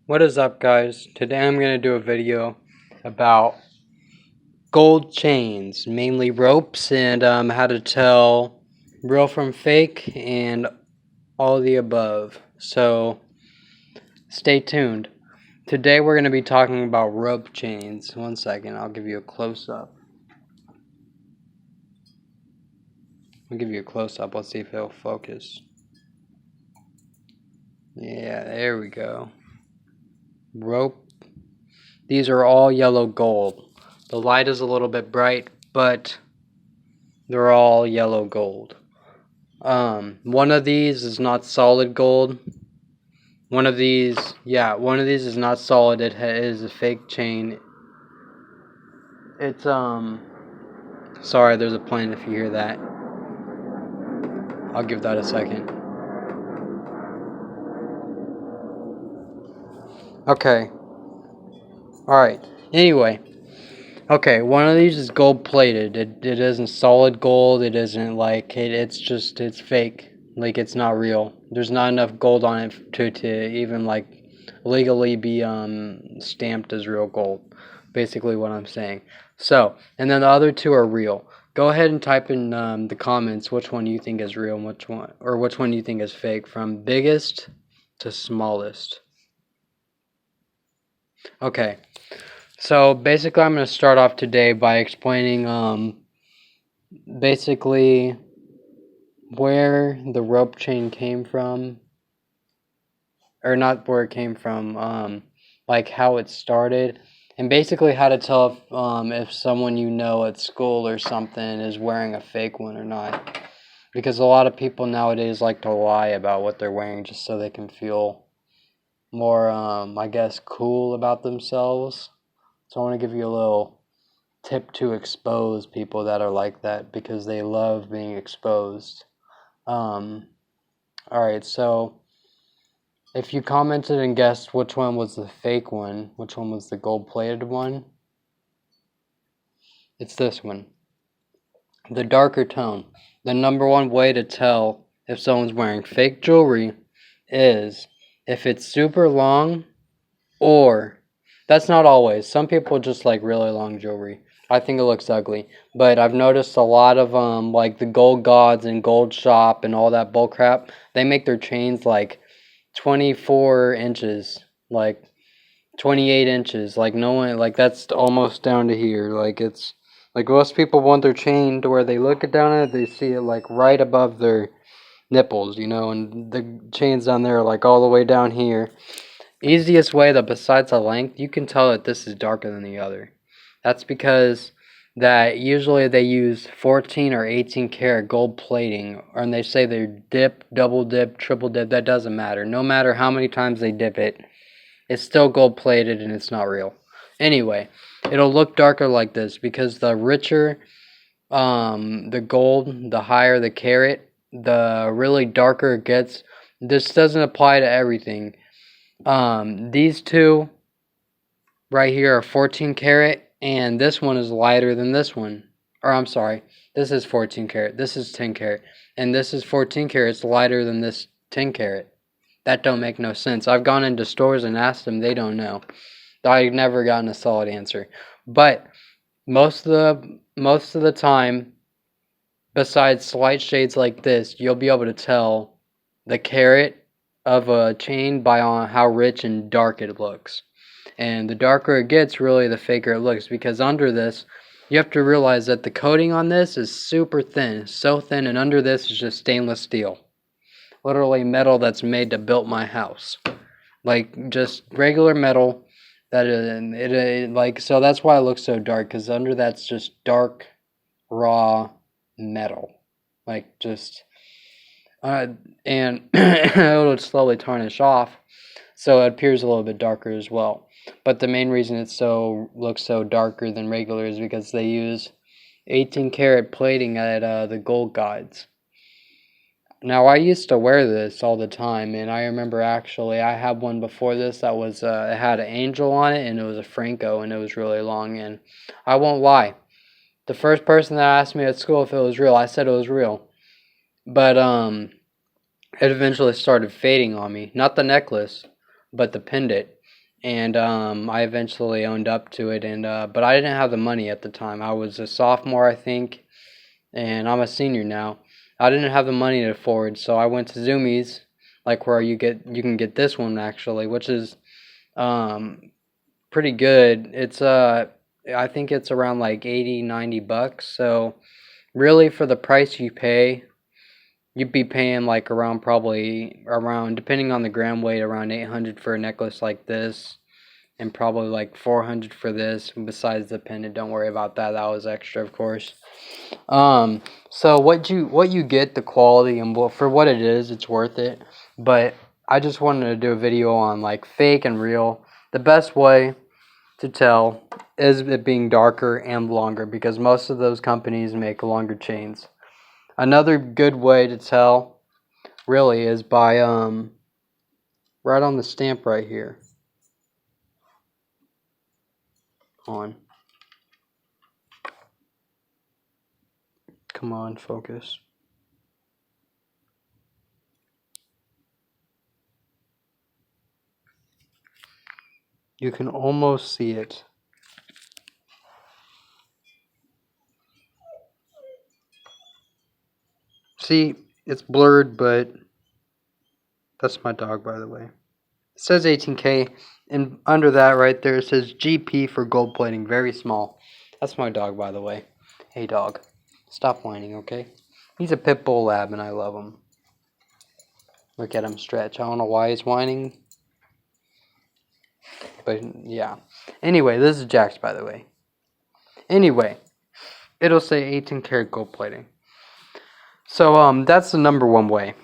What is up, guys? Today I'm going to do a video about gold chains, mainly ropes, and how to tell real from fake and all the above. So stay tuned. Today we're going to be talking about rope chains. One second, I'll give you a close-up. Let's see if it'll focus. Yeah, there we go. Rope. These are all yellow gold. The light is a little bit bright, but they're all yellow gold. One of these is not solid gold. One of these is not solid. It is a fake chain. It's sorry, there's a plane if you hear that. I'll give that a second. Okay. Alright. Anyway. Okay, one of these is gold plated. It isn't solid gold. It isn't like it's fake. Like it's not real. There's not enough gold on it to even like legally be stamped as real gold. Basically what I'm saying. So, and then the other two are real. Go ahead and type in the comments which one you think is real and which one you think is fake, from biggest to smallest. Okay. So basically I'm going to start off today by explaining basically where the rope chain came from, or not where it came from, like how it started, and basically how to tell if someone you know at school or something is wearing a fake one or not. Because a lot of people nowadays like to lie about what they're wearing just so they can feel more, I guess, cool about themselves. So I want to give you a little tip to expose people that are like that, because they love being exposed. Alright, so if you commented and guessed which one was the fake one, which one was the gold-plated one, it's this one. The darker tone. The number one way to tell if someone's wearing fake jewelry is if it's super long, or that's not always. Some people just like really long jewelry. I think it looks ugly. But I've noticed a lot of like the Gold Gods and Gold Shop and all that bull crap, they make their chains like 24 inches, like 28 inches. Like no one, like that's almost down to here. Like it's like most people want their chain to where they look it down at it, they see it like right above their nipples, and the chains down there are like all the way down here. Easiest way that besides the length, you can tell that this is darker than the other. That's because that usually they use 14 or 18 karat gold plating, and they say they're dip, double dip, triple dip. That doesn't matter. No matter how many times they dip it, it's still gold plated and it's not real. Anyway, it'll look darker like this because the richer the gold, the higher the carat, the really darker it gets. This doesn't apply to everything. These two right here are 14 karat, and this one is lighter than this one. Or I'm sorry, this is 14 karat, this is 10 karat, and this is 14 karat. It's lighter than this 10 karat. That don't make no sense. I've gone into stores and asked them, they don't know. I've never gotten a solid answer. But most of the time, besides slight shades like this, you'll be able to tell the carat of a chain by on how rich and dark it looks. And the darker it gets, really the faker it looks, because under this, you have to realize that the coating on this is super thin, so thin, and under this is just stainless steel. Literally metal that's made to build my house. Like just regular metal that like, so that's why it looks so dark, because under that's just dark, raw metal. Like just and it'll slowly tarnish off, so it appears a little bit darker as well. But the main reason it looks so darker than regular is because they use 18 karat plating at the Gold Guides. Now I used to wear this all the time, and I remember actually I had one before this that was it had an angel on it, and it was a Franco, and it was really long. And I won't lie, the first person that asked me at school if it was real, I said it was real. But it eventually started fading on me. Not the necklace, but the pendant. and I eventually owned up to it. And but I didn't have the money at the time. I was a sophomore, I think, and I'm a senior now. I didn't have the money to afford, so I went to Zoomies, like where you can get this one actually, which is pretty good. It's I think it's around like 80-90 bucks. So really for the price you pay, you'd be paying like around probably around, depending on the gram weight, around 800 for a necklace like this, and probably like 400 for this. Besides the pendant, don't worry about that. That was extra, of course. So what you get, the quality and for what it is, it's worth it. But I just wanted to do a video on like fake and real. The best way to tell is it being darker and longer, because most of those companies make longer chains. Another good way to tell really is by right on the stamp right here. On. Come on, focus. You can almost see it. See, it's blurred, but that's my dog, by the way. It says 18K, and under that right there it says GP for gold plating, very small. That's my dog, by the way. Hey dog, stop whining, okay? He's a pit bull lab and I love him. Look at him stretch. I don't know why he's whining, but yeah. Anyway, this is Jax, by the way. Anyway, it'll say 18 karat gold plating. So that's the number one way.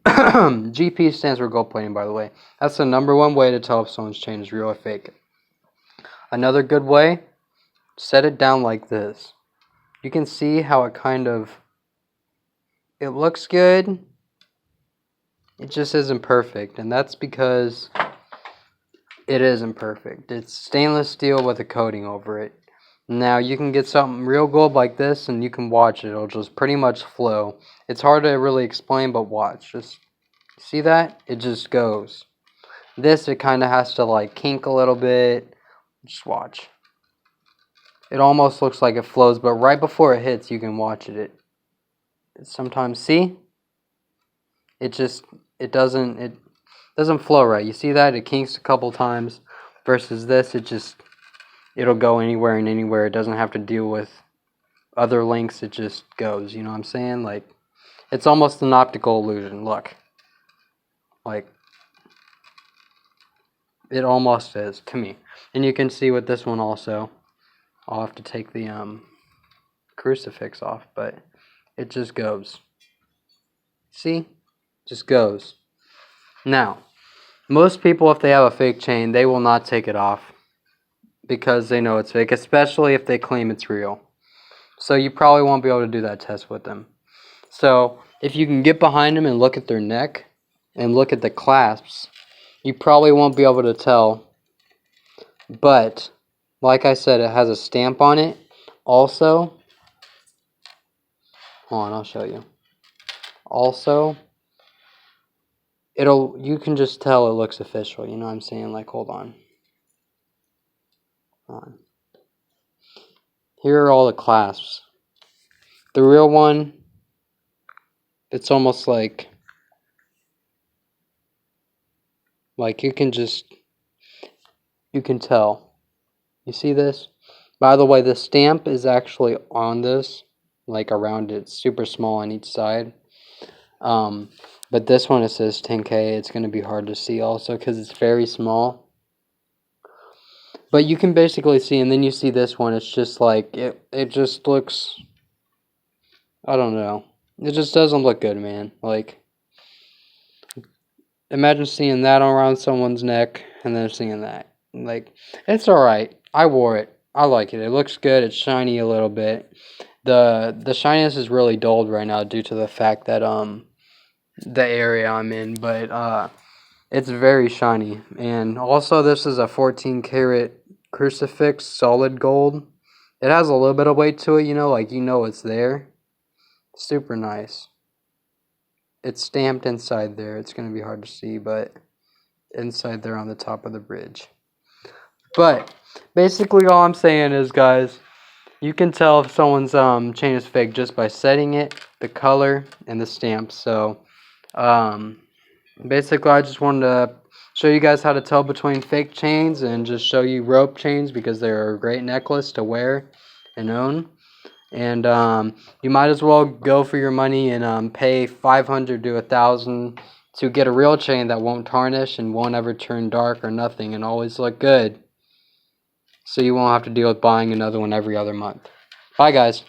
GP stands for gold plating, by the way. That's the number one way to tell if someone's chain is real or fake. Another good way, set it down like this. You can see how it looks good. It just isn't perfect, and that's because it isn't perfect. It's stainless steel with a coating over it. Now you can get something real gold like this and you can watch it. It'll just pretty much flow. It's hard to really explain, but watch. Just see that? It just goes. This, it kind of has to like kink a little bit. Just watch. It almost looks like it flows, but right before it hits, you can watch it. Sometimes, see? It doesn't flow right. You see that? It kinks a couple times versus this, it'll go anywhere and anywhere. It doesn't have to deal with other links. It just goes. You know what I'm saying? Like, it's almost an optical illusion. Look. Like, it almost is to me. And you can see with this one also. I'll have to take the crucifix off, but it just goes. See? Just goes. Now, most people, if they have a fake chain, they will not take it off because they know it's fake, especially if they claim it's real. So you probably won't be able to do that test with them. So if you can get behind them and look at their neck and look at the clasps, you probably won't be able to tell. But like I said, it has a stamp on it. Also, hold on, I'll show you. Also, you can just tell it looks official. You know what I'm saying? Like, hold on. Here are all the clasps. The real one, it's almost like you can tell. You see this? By the way, the stamp is actually on this, like around it. It's super small on each side. But this one, it says 10K. It's going to be hard to see also because it's very small. But you can basically see, and then you see this one. It's just like, it just looks, I don't know. It just doesn't look good, man. Like, imagine seeing that around someone's neck and then seeing that. Like, it's alright. I wore it. I like it. It looks good. It's shiny a little bit. The shininess is really dulled right now due to the fact that the area I'm in, but it's very shiny. And also, this is a 14 karat crucifix, solid gold. It has a little bit of weight to it, like it's there. Super nice. It's stamped inside there. It's going to be hard to see, but inside there on the top of the bridge. But basically all I'm saying is, guys, you can tell if someone's chain is fake just by setting it, the color, and the stamp. So basically I just wanted to show you guys how to tell between fake chains and just show you rope chains because they're a great necklace to wear and own. And you might as well go for your money and pay $500 to $1,000 to get a real chain that won't tarnish and won't ever turn dark or nothing and always look good. So you won't have to deal with buying another one every other month. Bye, guys.